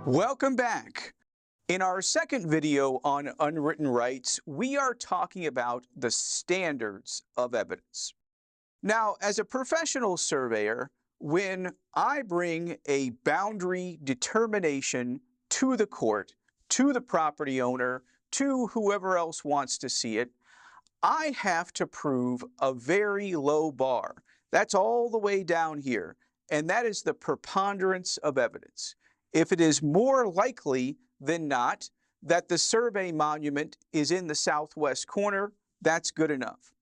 Welcome back. In our second video on unwritten rights, we are talking about the standards of evidence. Now, as a professional surveyor, when I bring a boundary determination to the court, to the property owner, to whoever else wants to see it, I have to prove a very low bar. That's all the way down here, and that is the preponderance of evidence. If it is more likely than not that the survey monument is in the southwest corner, that's good enough.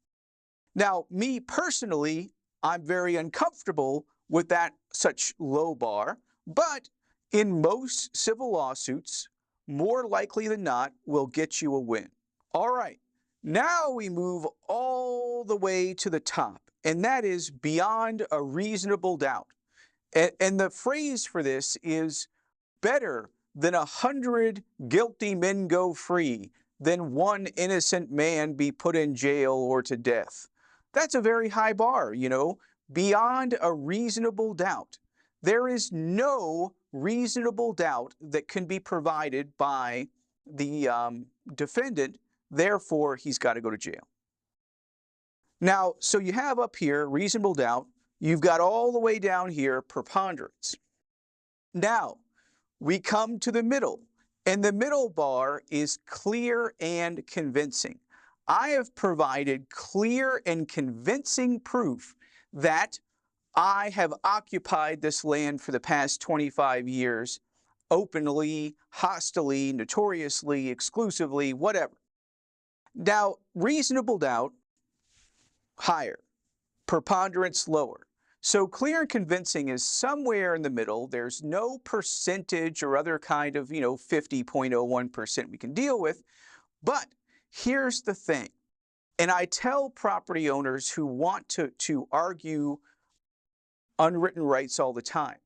Now, me personally, I'm very uncomfortable with that such low bar, but in most civil lawsuits, more likely than not will get you a win. All right, now we move all the way to the top, and that is beyond a reasonable doubt. And the phrase for this is better than 100 guilty men go free, than one innocent man be put in jail or to death. That's a very high bar, beyond a reasonable doubt. There is no reasonable doubt that can be provided by the defendant, therefore he's got to go to jail. Now, so you have up here reasonable doubt, you've got all the way down here preponderance. Now, we come to the middle, and the middle bar is clear and convincing. I have provided clear and convincing proof that I have occupied this land for the past 25 years, openly, hostilely, notoriously, exclusively, whatever. Now, reasonable doubt, higher. Preponderance, lower. So clear and convincing is somewhere in the middle. There's no percentage or other kind of, 50.01% we can deal with. But here's the thing, and I tell property owners who want to argue unwritten rights all the time,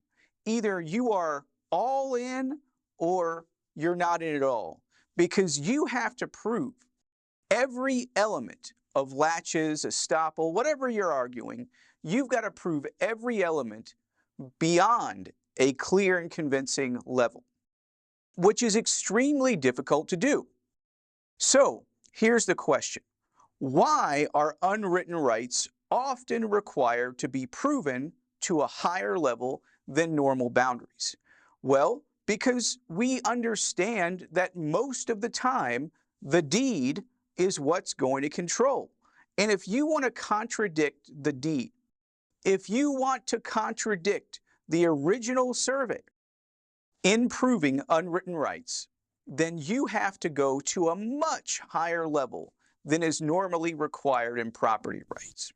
either you are all in or you're not in at all, because you have to prove every element of latches, estoppel, whatever you're arguing, you've got to prove every element beyond a clear and convincing level, which is extremely difficult to do. So here's the question. Why are unwritten rights often required to be proven to a higher level than normal boundaries? Well, because we understand that most of the time the deed is what's going to control. And if you want to contradict the deed, if you want to contradict the original survey in proving unwritten rights, then you have to go to a much higher level than is normally required in property rights.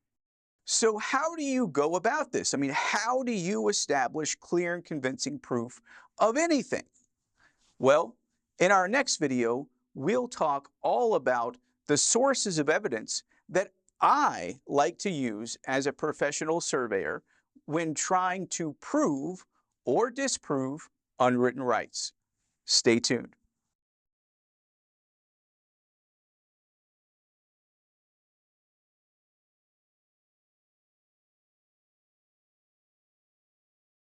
So how do you go about this? How do you establish clear and convincing proof of anything? Well, in our next video, we'll talk all about the sources of evidence that I like to use as a professional surveyor when trying to prove or disprove unwritten rights. Stay tuned.